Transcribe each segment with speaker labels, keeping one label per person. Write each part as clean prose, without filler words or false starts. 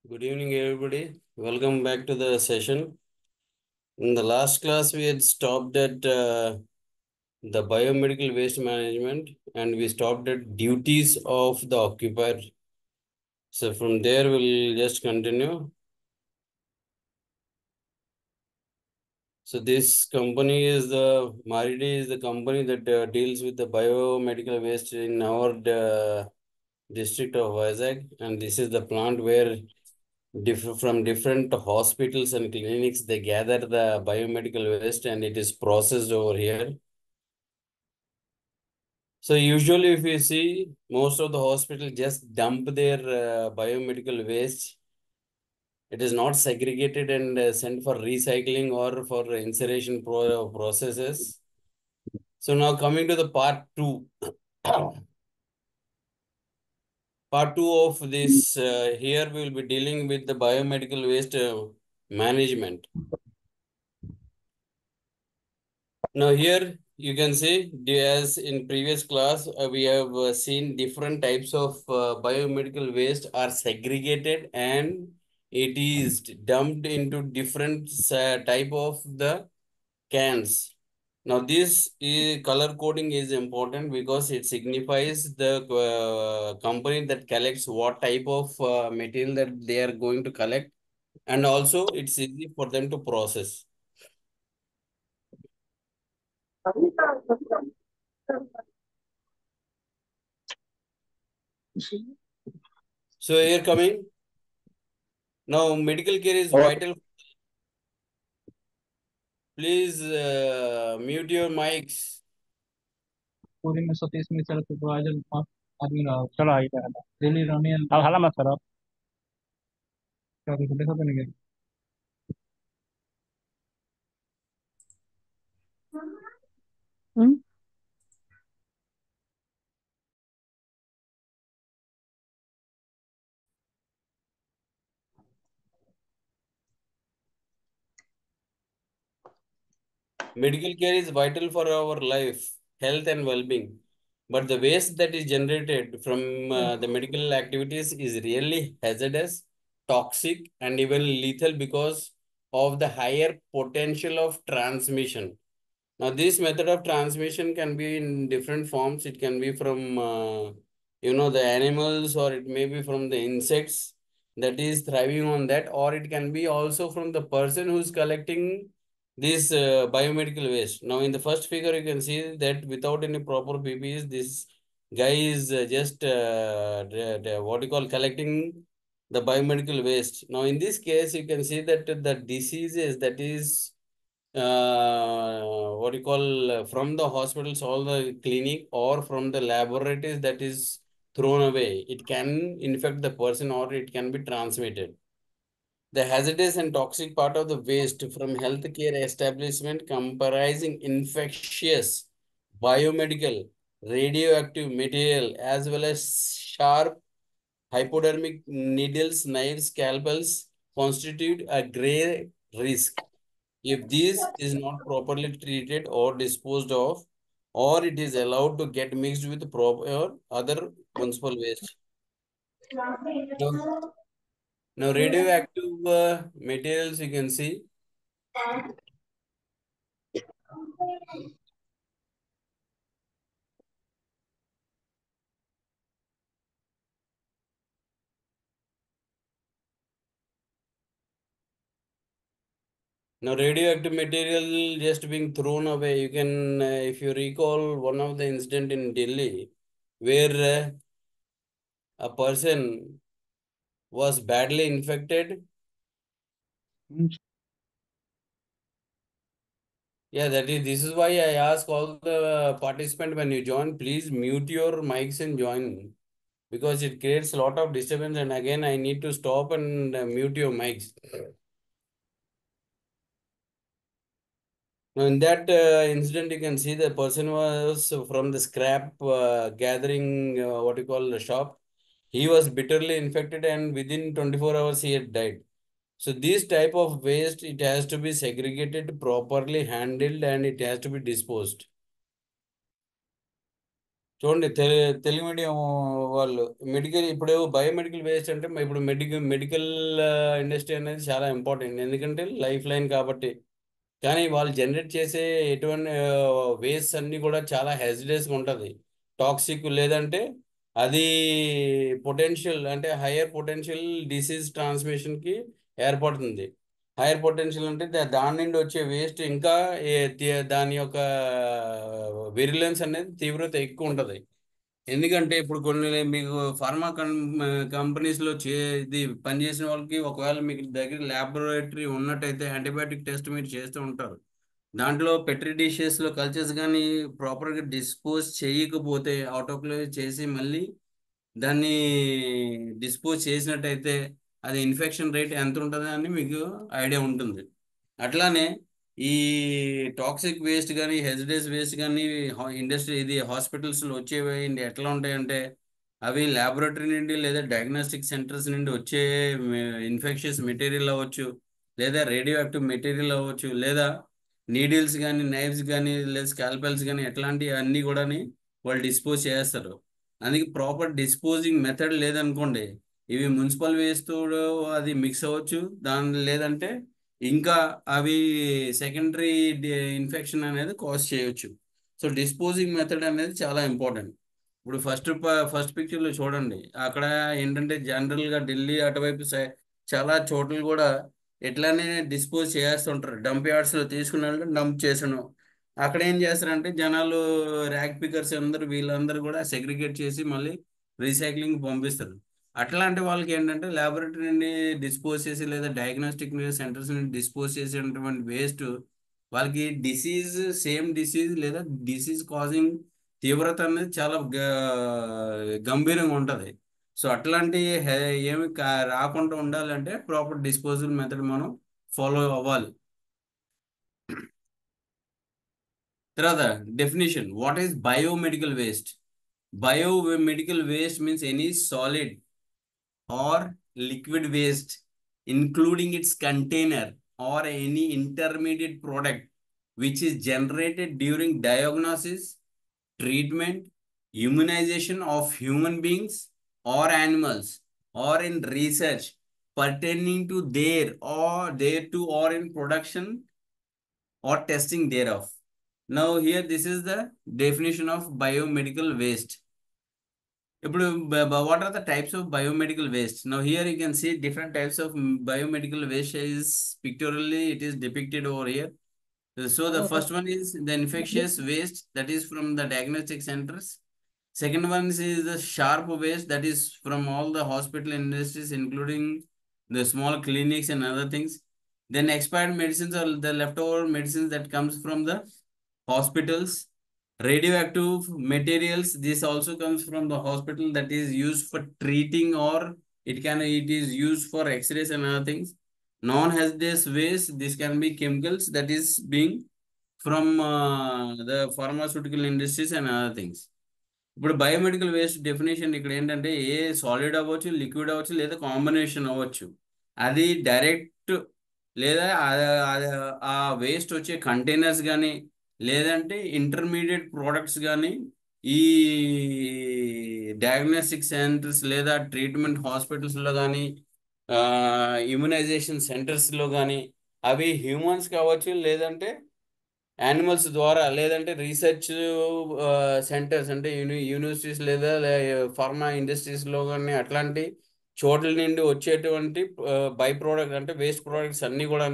Speaker 1: Good evening, everybody. Welcome back to the session. In the last class, we had stopped at the biomedical waste management and we stopped at duties of the occupier. So from there, we'll just continue. So this company is Maridi is the company that deals with the biomedical waste in our district of Vizag. And this is the plant where from different hospitals and clinics, they gather the biomedical waste and it is processed over here. So usually if you see, most of the hospitals just dump their biomedical waste. It is not segregated and sent for recycling or for incineration processes. So now coming to the part two. Part two of this, here we will be dealing with the biomedical waste management. Now here you can see, as in previous class, we have seen different types of biomedical waste are segregated and it is dumped into different type of the cans. Now this color coding is important because it signifies the company that collects what type of material that they are going to collect, and also it's easy for them to process. So here coming. Now, medical care is vital. Please mute your mics.
Speaker 2: पूरी में 130 चल supervisor आदमी रहा चला ही था दिल्ली रहने अब हाला मत करो क्या कुछ देखो तो नहीं गया
Speaker 1: Medical care is vital for our life, health, and well-being. But the waste that is generated from the medical activities is really hazardous, toxic, and even lethal because of the higher potential of transmission. Now, this method of transmission can be in different forms. It can be from, the animals, or it may be from the insects that is thriving on that, or it can be also from the person who's collecting this biomedical waste. Now, in the first figure, you can see that without any proper PPEs, this guy is just what you call collecting the biomedical waste. Now, in this case, you can see that the diseases that is what you call from the hospitals, all the clinic, or from the laboratories that is thrown away, it can infect the person or it can be transmitted. The hazardous and toxic part of the waste from healthcare establishment comprising infectious, biomedical, radioactive material, as well as sharp hypodermic needles, knives, scalpels constitute a grave risk if this is not properly treated or disposed of, or it is allowed to get mixed with proper or other municipal waste. Now, now radioactive materials you can see. Now radioactive material just being thrown away. You can, if you recall one of the incident in Delhi, where a person was badly infected. Yeah, this is why I ask all the participants when you join, please mute your mics and join because it creates a lot of disturbance. And again, I need to stop and mute your mics. Now, in that incident, you can see the person was from the scrap gathering, what you call the shop. He was bitterly infected and within 24 hours, he had died. So this type of waste, it has to be segregated, properly handled, and it has to be disposed. చూడండి, Telugu medium వాళ్ళు medical, ఇప్పుడు biomedical waste అంటే ఇప్పుడు medical industry అనేది చాలా important, ఎందుకంటే life line కాబట్టి. కానీ వాళ్ళు జనరేట్ చేసే ఎటువంటి వేస్ట్ అన్ని కూడా చాలా హెజిడేస్గా ఉంటుంది, టాక్సిక్, లేదంటే అది పొటెన్షియల్ అంటే హయ్యర్ పొటెన్షియల్ డిసీజ్ ట్రాన్స్మిషన్కి ఏర్పడుతుంది. హైయర్ పొటెన్షియల్ అంటే దాని నుండి వచ్చే వేస్ట్ ఇంకా దాని యొక్క విరిలెన్స్ అనేది తీవ్రత ఎక్కువ ఉంటుంది. ఎందుకంటే ఇప్పుడు కొన్ని మీకు ఫార్మా కంపెనీస్లో ఇది పనిచేసిన వాళ్ళకి, ఒకవేళ మీకు దగ్గర ల్యాబొరేటరీ ఉన్నట్టయితే యాంటీబయాటిక్ టెస్ట్ మీరు చేస్తూ ఉంటారు. దాంట్లో పెట్రీ డిషెస్లో కల్చర్స్ కానీ ప్రాపర్గా డిస్పోజ్ చేయకపోతే, ఆటోక్లేవ్ చేసి మళ్ళీ దాన్ని డిస్పోజ్ చేసినట్టయితే అది ఇన్ఫెక్షన్ రేట్ ఎంత ఉంటుంది అని మీకు ఐడియా ఉంటుంది. అట్లానే ఈ టాక్సిక్ వేస్ట్ కానీ హెజిడేస్ వేస్ట్ కానీ ఇండస్ట్రీ ఇది హాస్పిటల్స్లో వచ్చేవి ఎట్లా ఉంటాయంటే, అవి ల్యాబొరేటరీ నుండి లేదా డయాగ్నోస్టిక్ సెంటర్స్ నుండి వచ్చే ఇన్ఫెక్షన్స్ మెటీరియల్ అవ్వచ్చు, లేదా రేడియో యాక్టివ్ మెటీరియల్ అవ్వచ్చు, లేదా నీడిల్స్ కానీ నైఫ్స్ కానీ లేదా స్కాల్పెల్స్ కానీ ఎట్లాంటివి అన్నీ కూడా వాళ్ళు డిస్పోజ్ చేస్తారు. అందుకే ప్రాపర్ డిస్పోజింగ్ మెథడ్ లేదనుకోండి, ఇవి మున్సిపల్ వేస్ట్ అది మిక్స్ అవ్వచ్చు, దాని లేదంటే ఇంకా అవి సెకండరీ ఇన్ఫెక్షన్ అనేది కాజ్ చేయొచ్చు. సో డిస్పోజింగ్ మెథడ్ అనేది చాలా ఇంపార్టెంట్. ఇప్పుడు ఫస్ట్ పిక్చర్లో చూడండి, అక్కడ ఏంటంటే జనరల్గా ఢిల్లీ అటువైపు చాలా చోట్ల కూడా ఎట్లానే డిస్పోజ్ చేస్తుంటారు, డంప్ యార్డ్స్లో తీసుకుని వెళ్ళి డంప్ చేసను. అక్కడ ఏం చేస్తారంటే జనాలు ర్యాక్ పికర్స్ అందరూ వీళ్ళందరూ కూడా సెగ్రిగేట్ చేసి మళ్ళీ రీసైక్లింగ్ పంపిస్తారు. అట్లాంటి వాళ్ళకి ఏంటంటే ల్యాబొరేటరీ నుండి డిస్పోజ్ చేసి లేదా డయాగ్నోస్టిక్ సెంటర్స్ నుండి డిస్పోజ్ చేసేటువంటి వేస్ట్ వాళ్ళకి డిసీజ్, సేమ్ డిసీజ్ లేదా డిసీజ్ కాజింగ్ తీవ్రత అనేది చాలా గంభీరంగా ఉంటుంది. సో అట్లాంటి ఏమి రాకుండా ఉండాలంటే ప్రాపర్ డిస్పోజల్ మెథడ్ మనం ఫాలో అవ్వాలి. తర్వాత definition, what is biomedical waste? Biomedical waste means any solid or liquid waste, including its container or any intermediate product, which is generated during diagnosis, treatment, immunization of human beings or animals, or in research pertaining to thereto, or in production or testing thereof. Now here this is the definition of biomedical waste. What are the types of biomedical waste? Now here you can see different types of biomedical waste is pictorially it is depicted over here. So the first one is the infectious waste, that is from the diagnostic centers. Second one is the sharp waste, that is from all the hospital industries, including the small clinics and other things. Then expired medicines or the leftover medicines that comes from the hospitals. Radioactive materials, this also comes from the hospital, that is used for treating, or it is used for x-rays and other things. Non-hazardous waste, this can be chemicals that is being from the pharmaceutical industries and other things. ఇప్పుడు biomedical waste definition ఇక్కడ ఏంటంటే a solid అవ్వచ్చు, liquid అవ్వచ్చు, లేదా combination అవ్వచ్చు. అది direct లేదా ఆ వేస్ట్ వచ్చే కంటైనర్స్ కానీ, లేదంటే ఇంటర్మీడియట్ ప్రోడక్ట్స్ కానీ ఈ డయాగ్నోస్టిక్ సెంటర్స్ లేదా ట్రీట్మెంట్ హాస్పిటల్స్లో కానీ, ఇమ్యునైజేషన్ సెంటర్స్లో కానీ, అవి హ్యూమన్స్ కావచ్చు, లేదంటే యానిమల్స్ ద్వారా, లేదంటే రీసెర్చ్ సెంటర్స్ అంటే యూనివర్సిటీస్ లేదా ఫార్మా ఇండస్ట్రీస్లో కానీ అట్లాంటి చోట్ల నుండి వచ్చేటువంటి బై ప్రోడక్ట్ అంటే వేస్ట్ ప్రోడక్ట్స్ అన్నీ కూడా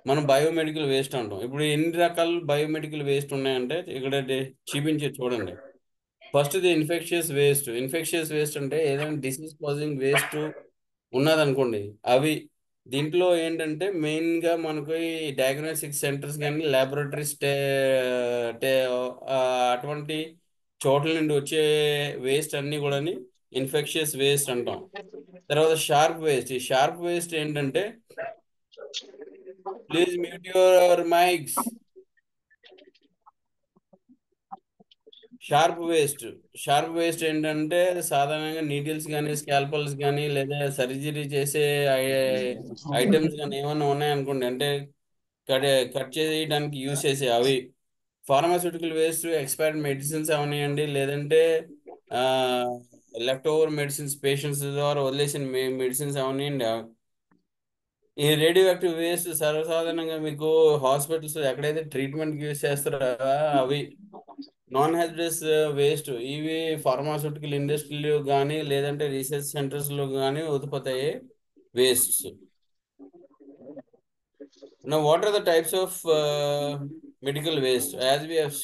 Speaker 1: మనం బయోమెడికల్ వేస్ట్ అంటాం. ఇప్పుడు ఎన్ని రకాల బయోమెడికల్ వేస్ట్ ఉన్నాయంటే ఇక్కడ చూపించి చూడండి. First the infectious waste. Infectious waste అంటే ఏదైనా డిసీజ్ కాజింగ్ వేస్ట్ ఉన్నదనుకోండి, అవి దీంట్లో ఏంటంటే మెయిన్గా మనకు ఈ డయాగ్నోస్టిక్ సెంటర్స్ కానీ ల్యాబొరేటరీస్ అటువంటి చోట్ల నుండి వచ్చే వేస్ట్ అన్నీ కూడా ఇన్ఫెక్షియస్ వేస్ట్ అంటాం. తర్వాత షార్ప్ వేస్ట్. ఈ షార్ప్ వేస్ట్ ఏంటంటే, please mute your mics. Sharp waste ఏంటంటే సాధారణంగా నీడిల్స్ కానీ స్కాల్పల్స్ కానీ లేదా సర్జరీ చేసే ఐటమ్స్ కానీ ఏమన్నా ఉన్నాయనుకోండి, అంటే కట్ కట్ చేయడానికి యూజ్ చేసే అవి. ఫార్మాస్యూటికల్ వేస్ట్ ఎక్స్పైర్డ్ మెడిసిన్స్ అవనివ్వండి, లేదంటే లెఫ్ట్ ఓవర్ మెడిసిన్స్ పేషెంట్స్ ద్వారా వదిలేసిన మెడిసిన్స్ అవనివ్వండి. ఈ రేడియో యాక్టివ్ వేస్ట్ సర్వసాధారణంగా మీకు హాస్పిటల్స్ ఎక్కడైతే ట్రీట్మెంట్కి యూజ్ చేస్తారో అవి నాన్ హ్యాజరస్ వేస్ట్. ఇవి ఫార్మాస్యూటికల్ ఇండస్ట్రీలో కానీ లేదంటే రీసెర్చ్ సెంటర్స్లో కానీ ఉత్పత్తి అయ్యే wastes. Now, what are the types of medical waste? As we have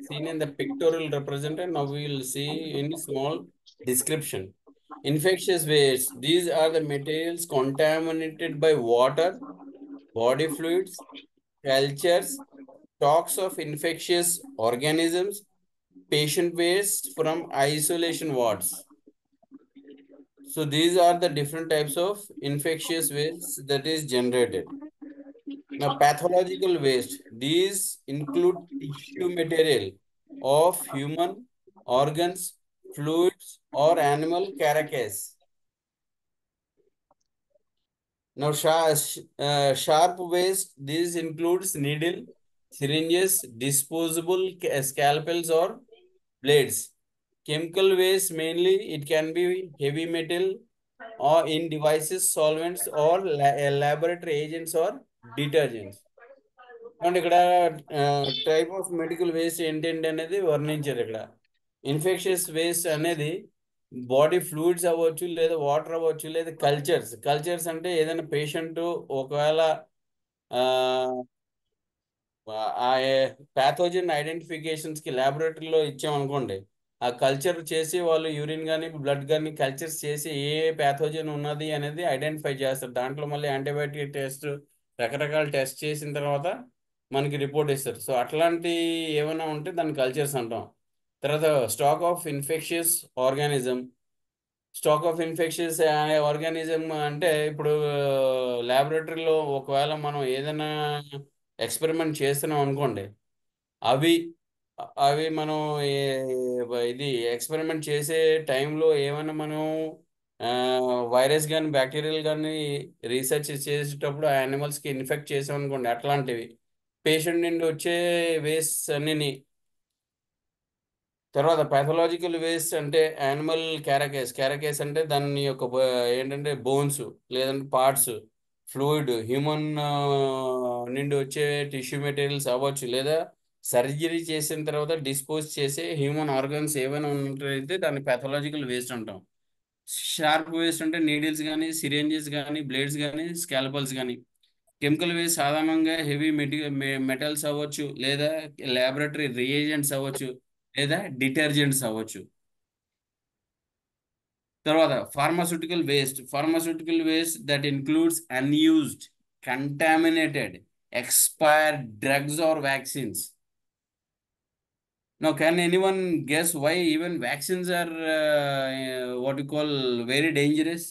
Speaker 1: seen in the pictorial represented, now we will see in small description. Infectious waste. These are the materials contaminated by water, body fluids, cultures, stocks of infectious organisms, patient waste from isolation wards. So these are the different types of infectious waste that is generated. Now, pathological waste. These include tissue material of human organs, fluids, or animal carcass. Now, sharp waste. This includes needle, syringes, disposable scalpels or blades. Chemical waste mainly it can be heavy metal or in devices, solvents, or laboratory agents or detergents. And ఇక్కడ type of medical waste ఏంటంటే అనేది వర్ణించారు ఇక్కడ. Infections waste అనేది body fluids అవ్వచ్చు, లేదా water అవ్వచ్చు, లేదా కల్చర్స్. కల్చర్స్ అంటే ఏదైనా పేషెంట్ ఒకవేళ ఆ ప్యాథోజన్ ఐడెంటిఫికేషన్స్కి ల్యాబొరేటరీలో ఇచ్చామనుకోండి, ఆ కల్చర్ చేసి వాళ్ళు యూరిన్ కానీ బ్లడ్ కానీ కల్చర్స్ చేసి ఏ ప్యాథోజన్ ఉన్నది అనేది ఐడెంటిఫై చేస్తారు. దాంట్లో మళ్ళీ యాంటీబయాటిక్ టెస్ట్ రకరకాల టెస్ట్ చేసిన తర్వాత మనకి రిపోర్ట్ ఇస్తారు. సో అట్లాంటి ఏమైనా ఉంటే దాన్ని కల్చర్స్ అంటాం. తర్వాత stock of infectious organism. Stock of infections organism అంటే ఇప్పుడు ల్యాబొరేటరీలో ఒకవేళ మనం ఏదైనా ఎక్స్పెరిమెంట్ చేస్తున్నాం అనుకోండి, అవి అవి మనం ఇది ఎక్స్పెరిమెంట్ చేసే టైంలో ఏమైనా మనం వైరస్ కానీ బ్యాక్టీరియల్ కానీ రీసెర్చ్ చేసేటప్పుడు ఆ యానిమల్స్కి ఇన్ఫెక్ట్ చేసాం అనుకోండి, అట్లాంటివి పేషెంట్ నుండి వచ్చే వేస్ట్ అన్నిని. తర్వాత పాథలాజికల్ వేస్ట్ అంటే యానిమల్ క్యారకేస్ అంటే దాని యొక్క ఏంటంటే బోన్స్ లేదంటే పార్ట్స్, ఫ్లూయిడ్, హ్యూమన్ నుండి వచ్చే టిష్యూ మెటీరియల్స్ అవ్వచ్చు, లేదా సర్జరీ చేసిన తర్వాత డిస్పోజ్ చేసే హ్యూమన్ ఆర్గన్స్ ఏమైనా ఉన్నట్లయితే దాన్ని పాథలాజికల్ వేస్ట్ అంటాం. షార్ప్ వేస్ట్ అంటే నీడిల్స్ కానీ, సిరేంజెస్ కానీ, బ్లేడ్స్ కానీ, స్కాల్పల్స్ కానీ. కెమికల్ వేస్ట్ సాధారణంగా హెవీ మెటల్స్ అవ్వచ్చు, లేదా ల్యాబొరేటరీ రియేజెంట్స్ అవ్వచ్చు, లేదా డిటర్జెంట్స్ అవ్వచ్చు. తర్వాత pharmaceutical waste that includes unused, contaminated, expired drugs or vaccines. Now, can anyone guess why even vaccines are what you call very dangerous?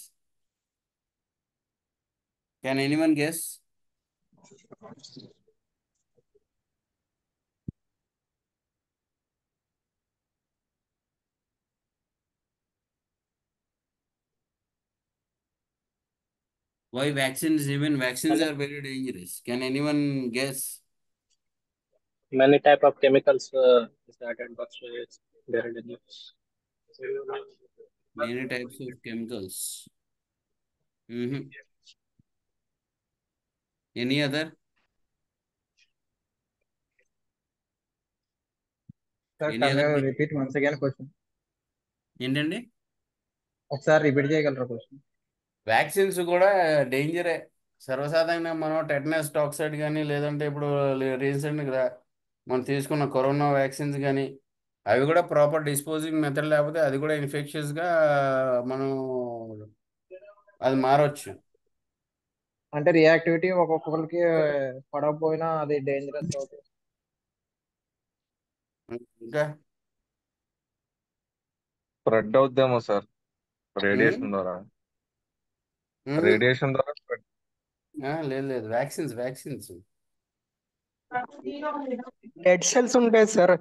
Speaker 1: Can anyone guess? Why vaccines are very dangerous? Can anyone guess?
Speaker 3: Many type of chemicals is added, but it's very dangerous.
Speaker 1: Many types of chemicals. Any other?
Speaker 2: Sir,
Speaker 1: Any
Speaker 2: can
Speaker 1: other
Speaker 2: you
Speaker 1: thing?
Speaker 2: repeat once again question?
Speaker 1: ఏంటండి?
Speaker 2: ఒకసారి repeat చేయగలరా question?
Speaker 1: Vaccines కూడా డేంజరే. సర్వసాధారణంగా మనం tetanus toxoid కానీ, లేదంటే ఇప్పుడు రీసెంట్గా మనం తీసుకున్న కరోనా వ్యాక్సిన్స్ కానీ, అవి కూడా ప్రాపర్ డిస్పోజింగ్ మెథడ్ లేకపోతే అది కూడా ఇన్ఫెక్షియస్గా మనం అది మారవచ్చు.
Speaker 2: అంటే రియాక్టివిటీ ఒక్కొక్కరికి పడకపోయినా అది డేంజరస్ అవుతుంది.
Speaker 1: ఇంకా
Speaker 4: స్ప్రెడ్ అవుద్దేమో సార్ రేడియేషన్ ద్వారా. రేడియేషన్ ద్వారా స్ప్రెడ్.
Speaker 1: లేదు వ్యాక్సిన్స్
Speaker 5: డెడ్ సెల్స్ ఉంటాయి సార్,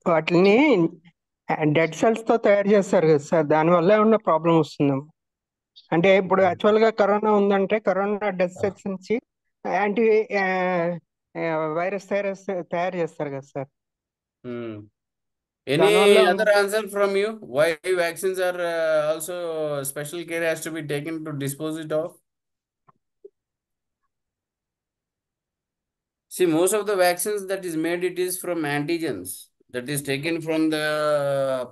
Speaker 5: వాటిని డెడ్ సెల్స్ తో తయారు చేస్తారు కదా సార్, దానివల్ల ఏమన్నా ప్రాబ్లం వస్తుందేమో. అంటే ఇప్పుడు యాక్చువల్ గా కరోనా ఉందంటే కరోనా డెడ్ సెల్స్ నుంచి వైరస్ తయారు చేస్తారు కదా సార్.
Speaker 1: Any
Speaker 5: దానివల్ల
Speaker 1: other answer from you? Why vaccines are also special care has to be taken to dispose it of? See, most of the vaccines that is made, it is from antigens that is taken from the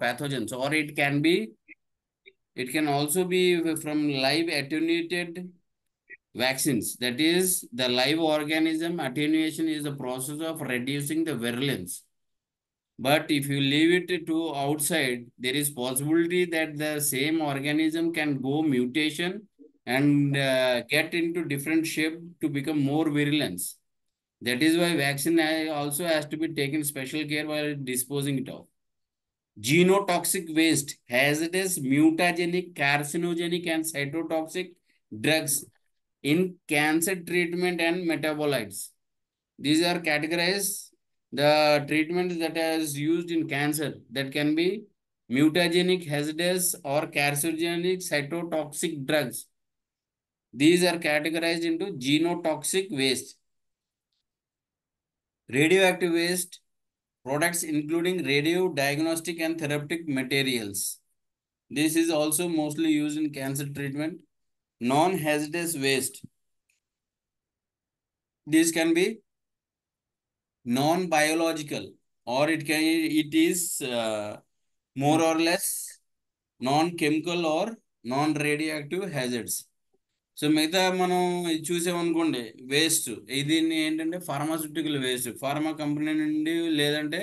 Speaker 1: pathogens, or it can also be from live attenuated vaccines. That is, the live organism attenuation is the process of reducing the virulence. But if you leave it to outside, there is possibility that the same organism can go mutation and get into different shape to become more virulence. That is why vaccine also has to be taken special care while disposing it of. Genotoxic waste, hazardous, mutagenic, carcinogenic, and cytotoxic drugs in cancer treatment and metabolites. These are categorized the treatments that is used in cancer that can be mutagenic, hazardous, or carcinogenic cytotoxic drugs. These are categorized into genotoxic waste. Radioactive waste, products including radio, diagnostic, and therapeutic materials. This is also mostly used in cancer treatment. Non-hazardous waste. This can be non-biological, or it is more or less non-chemical or non-radioactive hazards. So మిగతా మనం ఇది చూసామనుకోండి, waste ఇది ఏంటంటే pharmaceutical waste, pharma company నుండి లేదంటే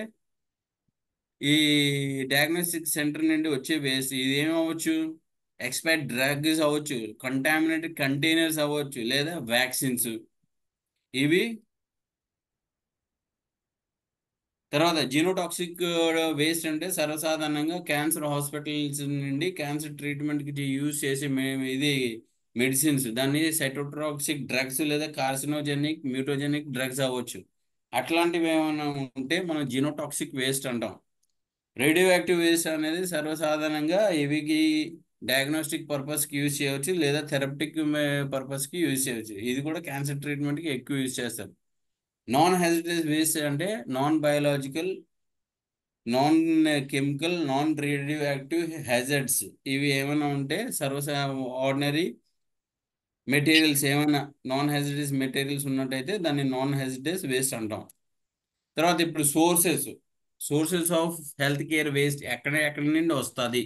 Speaker 1: ఈ diagnostic centre నుండి వచ్చే వేస్ట్. ఇది ఏమవచ్చు? ఎక్స్పైర్డ్ డ్రగ్స్ అవ్వచ్చు, కంటామినేటెడ్ కంటైనర్స్ అవ్వచ్చు, లేదా వ్యాక్సిన్స్. ఇవి తర్వాత జీనోటాక్సిక్ వేస్ట్ అంటే సర్వసాధారణంగా క్యాన్సర్ హాస్పిటల్స్ నుండి క్యాన్సర్ ట్రీట్మెంట్కి యూజ్ చేసే ఇది మెడిసిన్స్. దాన్ని సైటోటాక్సిక్ డ్రగ్స్ లేదా కార్సినోజెనిక్, మ్యూటోజెనిక్ డ్రగ్స్ అవ్వచ్చు. అట్లాంటివి ఏమైనా ఉంటే మనం జీనోటాక్సిక్ వేస్ట్ అంటాం. రేడియో యాక్టివ్ వేస్ట్ అనేది సర్వసాధారణంగా ఇవికి డయాగ్నోస్టిక్ పర్పస్కి యూజ్ చేయవచ్చు, లేదా థెరప్టిక్ పర్పస్కి యూజ్ చేయవచ్చు. ఇది కూడా క్యాన్సర్ ట్రీట్మెంట్కి ఎక్కువ యూజ్ చేస్తారు. నాన్ హ్యాజరస్ వేస్ట్ అంటే non biological, non chemical, non radio active hazards. ఇవి ఏమైనా ఉంటే ఆర్డినరీ మెటీరియల్స్ ఏమైనా నాన్ హ్యాజరస్ మెటీరియల్స్ ఉన్నట్టయితే దాన్ని నాన్ హ్యాజరస్ వేస్ట్ అంటాం. తర్వాత ఇప్పుడు sources of health care waste ఎక్కడి నుండి వస్తుంది?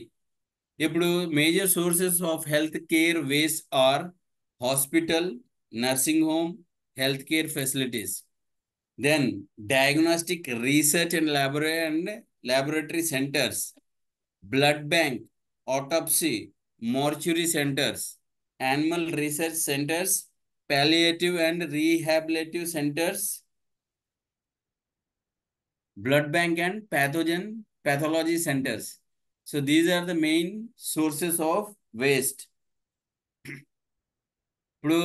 Speaker 1: ఇప్పుడు major sources of health care waste are hospital, nursing home, health care facilities. Then diagnostic research and laboratory centers, blood bank, autopsy, mortuary centers, animal research centers, palliative and rehabilitative centers, blood bank and pathology centers. So these are the main sources of waste. ఇప్పుడు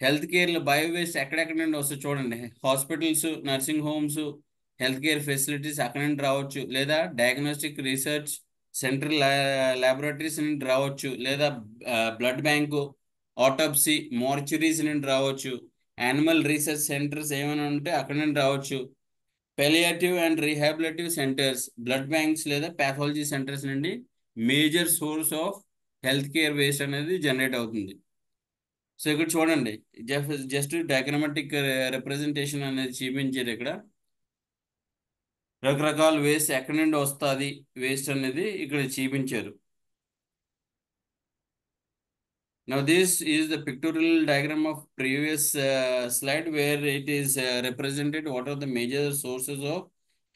Speaker 1: health కేర్లో bio waste ఎక్కడెక్కడ నుండి వస్తుంది చూడండి. Hospitals, nursing homes, health care facilities అక్కడ నుండి రావచ్చు, లేదా diagnostic research centre laboratories నుండి రావచ్చు, లేదా బ్లడ్ బ్యాంకు, ఆటోప్సీ, మార్చురీస్ నుండి రావచ్చు, యానిమల్ రీసెర్చ్ సెంటర్స్ ఏమైనా ఉంటే అక్కడ నుండి రావచ్చు, పెలియేటివ్ అండ్ రీహాబిలిటివ్ సెంటర్స్, బ్లడ్ బ్యాంక్స్ లేదా పాథాలజీ సెంటర్స్ నుండి major source of health care waste అనేది జనరేట్ అవుతుంది. సో ఇక్కడ చూడండి, జస్ట్ డయాగ్రామాటిక్ రిప్రజెంటేషన్ అనేది చూపించారు. ఇక్కడ రకరకాల వేస్ట్ ఎక్కడి నుండి వస్తుంది వేస్ట్ అనేది ఇక్కడ చూపించారు. Now this is the pictorial diagram of previous slide where it is represented what are the major sources of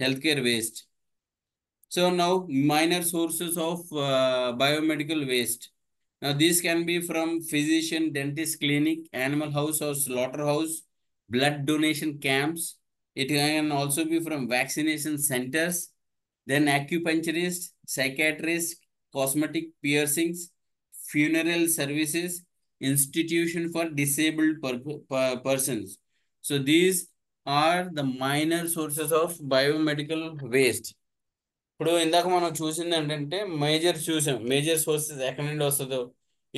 Speaker 1: healthcare waste. So now minor sources of biomedical waste. Now these can be from physician, dentist clinic, animal house or slaughterhouse, blood donation camps. It can also be from vaccination centers, then acupuncturist, psychiatrist, cosmetic piercings, funeral services, institution for disabled persons. So these are the minor sources of biomedical waste. ఇప్పుడు ఇందాక మనం చూసింది ఏంటంటే major sources ఎక్కడి నుండి వస్తుందో.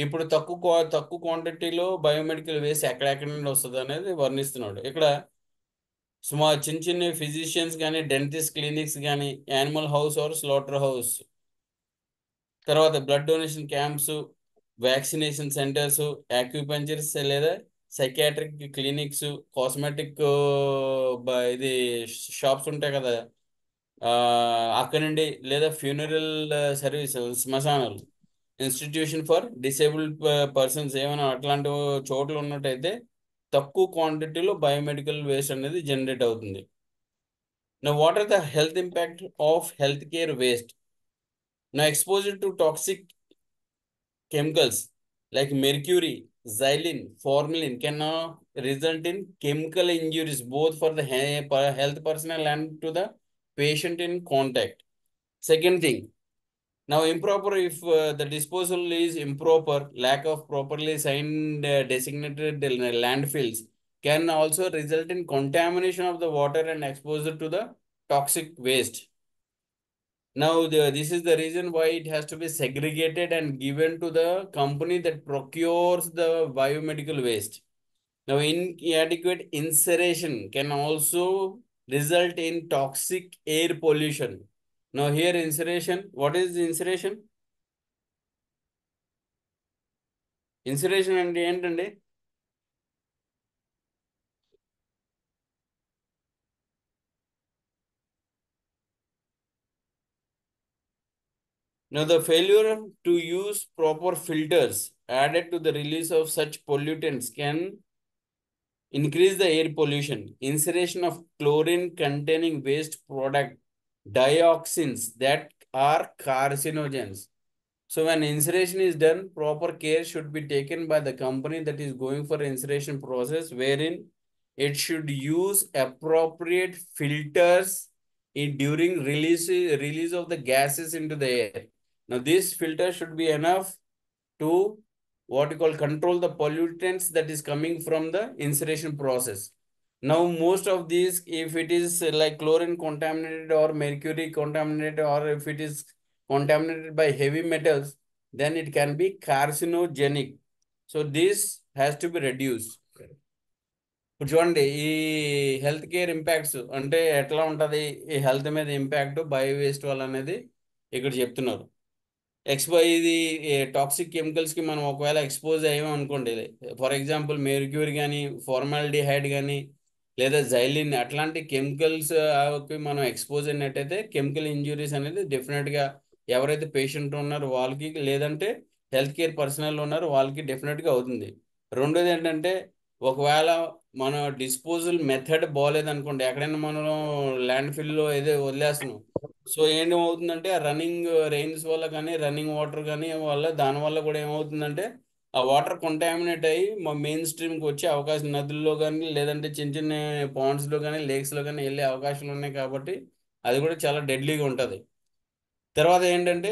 Speaker 1: ఇప్పుడు తక్కువ క్వాంటిటీలో బయోమెడికల్ వేస్ట్ ఎక్కడెక్కడి నుండి వస్తుంది అనేది వర్ణిస్తున్నాడు ఇక్కడ. చిన్న చిన్న ఫిజిషియన్స్ కానీ, డెంటిస్ట్ క్లినిక్స్ కానీ, animal house or slaughter house, తర్వాత blood donation camps, vaccination centres, acupunctures లేదా సైకాట్రిక్ క్లినిక్స్, కాస్మెటిక్ ఇది షాప్స్ ఉంటాయి కదా, అక్కడ నుండి, లేదా ఫ్యూనరల్ సర్వీస్, శ్మశానాలు, ఇన్స్టిట్యూషన్ ఫర్ డిసేబుల్డ్ పర్సన్స్ ఏమైనా అట్లాంటి చోట్ల ఉన్నట్టయితే తక్కువ క్వాంటిటీలో బయోమెడికల్ వేస్ట్ అనేది జనరేట్ అవుతుంది. నా what are the health impact of health care waste? నా exposure to toxic chemicals like mercury, xylene, formalin can now result in chemical injuries both for the health personnel and to the patient in contact. Second thing, now improper, if the disposal is improper, lack of properly signed designated landfills can also result in contamination of the water and exposure to the toxic waste. Now, this is the reason why it has to be segregated and given to the company that procures the biomedical waste. Now, inadequate incineration can also result in toxic air pollution. Now, here incineration, what is incineration? Incineration అంటే ఏంటండి? Now, the failure to use proper filters added to the release of such pollutants can increase the air pollution. Incineration of chlorine-containing waste product, dioxins that are carcinogens. So, when incineration is done, proper care should be taken by the company that is going for incineration process, wherein it should use appropriate filters during release of the gases into the air. Now, this filter should be enough to what you call control the pollutants that is coming from the incineration process. Now, most of these, if it is like chlorine contaminated or mercury contaminated, or if it is contaminated by heavy metals, then it can be carcinogenic. So, this has to be reduced. ఇప్పుడు చూడండి, ఈ health care impacts అంటే ఎట్లా ఉంటుంది, ఈ health మీద impact bio waste వల్ల అనేది ఇక్కడ చెప్తున్నారు. ఇది టాక్సిక్ కెమికల్స్కి మనం ఒకవేళ ఎక్స్పోజ్ అయ్యాం అనుకోండి, ఫర్ ఎగ్జాంపుల్ మెర్క్యూరీ కానీ, ఫార్మాల్డిహైడ్ కానీ, లేదా జైలిన్, అట్లాంటి కెమికల్స్ మనం ఎక్స్పోజ్ అయినట్టయితే కెమికల్ ఇంజురీస్ అనేది డెఫినెట్గా ఎవరైతే పేషెంట్ ఉన్నారో వాళ్ళకి, లేదంటే హెల్త్ కేర్ పర్సనల్ ఉన్నారో వాళ్ళకి డెఫినెట్గా అవుతుంది. రెండోది ఏంటంటే, ఒకవేళ మన డిస్పోజల్ మెథడ్ బాగాలేదనుకోండి, ఎక్కడైనా మనం ల్యాండ్ ఫిల్లో ఏదో వదిలేస్తున్నాం, సో ఏమవుతుందంటే ఆ రన్నింగ్ రెయిన్స్ వల్ల కానీ, రన్నింగ్ వాటర్ కానీ దానివల్ల కూడా ఏమవుతుందంటే ఆ వాటర్ కంటామినేట్ అయ్యి మా మెయిన్ స్ట్రీమ్కి వచ్చే అవకాశం, నదుల్లో కానీ, లేదంటే చిన్న చిన్న పాండ్స్లో కానీ, లేక్స్లో కానీ వెళ్ళే అవకాశాలు ఉన్నాయి. కాబట్టి అది కూడా చాలా డెడ్లీగా ఉంటుంది. తర్వాత ఏంటంటే,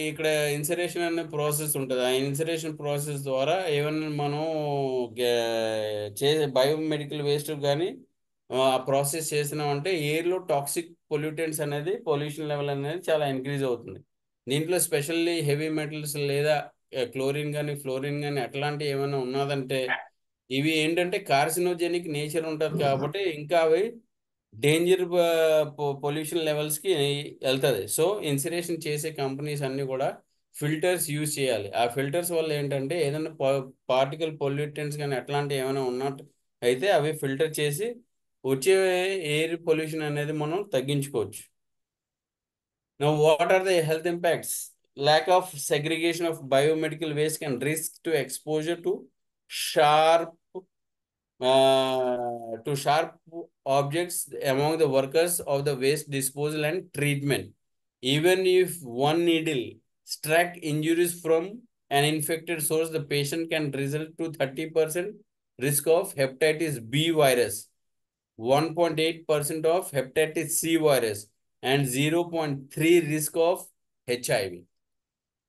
Speaker 1: ఇక్కడ ఇన్సరేషన్ అనే ప్రాసెస్ ఉంటుంది. ఆ ఇన్సరేషన్ ప్రాసెస్ ద్వారా ఏమైనా మనం బయోమెడికల్ వేస్ట్ కానీ ఆ ప్రాసెస్ చేసినామంటే ఎయిర్లో టాక్సిక్ పొల్యూటెంట్స్ అనేది, పొల్యూషన్ లెవెల్ అనేది చాలా ఇంక్రీజ్ అవుతుంది. దీంట్లో స్పెషల్లీ హెవీ మెటల్స్ లేదా క్లోరిన్ కానీ, ఫ్లోరిన్ కానీ అట్లాంటివి ఏమైనా ఉన్నదంటే ఇవి ఏంటంటే కార్సినోజెనిక్ నేచర్ ఉంటుంది. కాబట్టి ఇంకా అవి డేంజర్ పొల్యూషన్ లెవెల్స్కి వెళ్తుంది. సో ఇన్సినేషన్ చేసే కంపెనీస్ అన్నీ కూడా ఫిల్టర్స్ యూజ్ చేయాలి. ఆ ఫిల్టర్స్ వల్ల ఏంటంటే ఏదైనా పార్టికల్ పొల్యూటెంట్స్ కానీ అట్లాంటివి ఏమైనా ఉన్నట్టు అయితే అవి ఫిల్టర్ చేసి వచ్చే ఎయిర్ పొల్యూషన్ అనేది మనం తగ్గించుకోవచ్చు. Now, what are the health impacts? Lack of segregation of biomedical waste can risk to exposure to sharp objects among the workers of the waste disposal and treatment. Even if one needle struck injuries from an infected source, the patient can result to 30% risk of hepatitis B virus, 1.8% of hepatitis C virus, and 0.3 risk of HIV.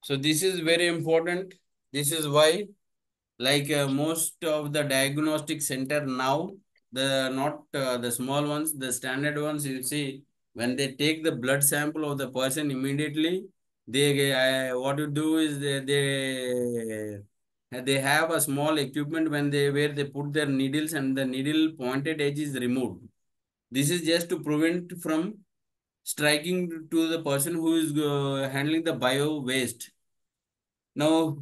Speaker 1: So this is very important. This is why, like most of the diagnostic center now, not the small ones, the standard ones, you see, when they take the blood sample of the person, immediately they what you do is they they have a small equipment where they put their needles and the needle pointed edge is removed. This is just to prevent from striking to the person who is handling the bio waste. Now,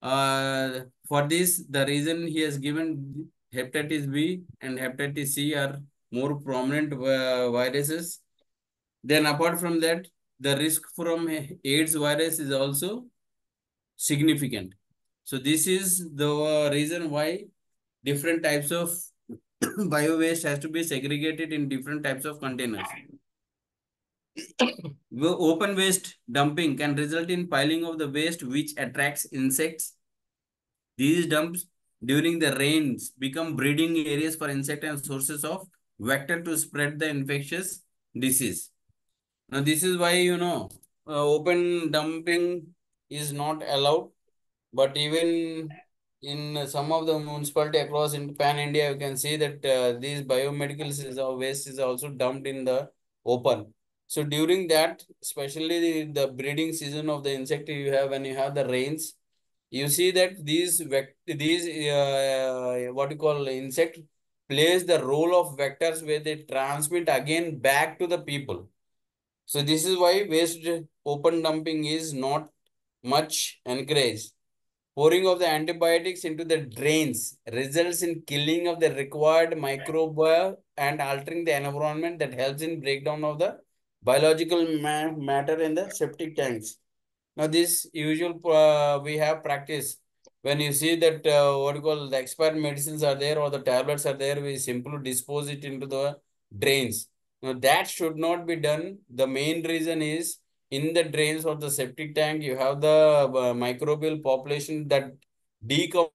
Speaker 1: for this, the reason he has given hepatitis B and hepatitis C are more prominent viruses. Then apart from that, the risk from AIDS virus is also significant. So this is the reason why different types of bio waste has to be segregated in different types of containers. Open waste dumping can result in piling of the waste which attracts insects. These dumps during the rains become breeding areas for insect and sources of vector to spread the infectious disease. Now this is why, open dumping is not allowed, but even in some of the municipality across in Pan India, you can see that these biomedical waste is also dumped in the open. So during that, especially the breeding season of the insect, when you have the rains, you see that these what you call insect plays the role of vectors where they transmit again back to the people. So this is why waste open dumping is not much encouraged. Pouring of the antibiotics into the drains results in killing of the required microbe and altering the environment that helps in breakdown of the biological matter in the septic tanks. Now this usual we have practice when you see that what you call the expired medicines are there or the tablets are there, we simply dispose it into the drains. Now that should not be done. The main reason is in the drains of the septic tank, you have the microbial population that decompose